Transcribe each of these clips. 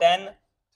10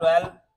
12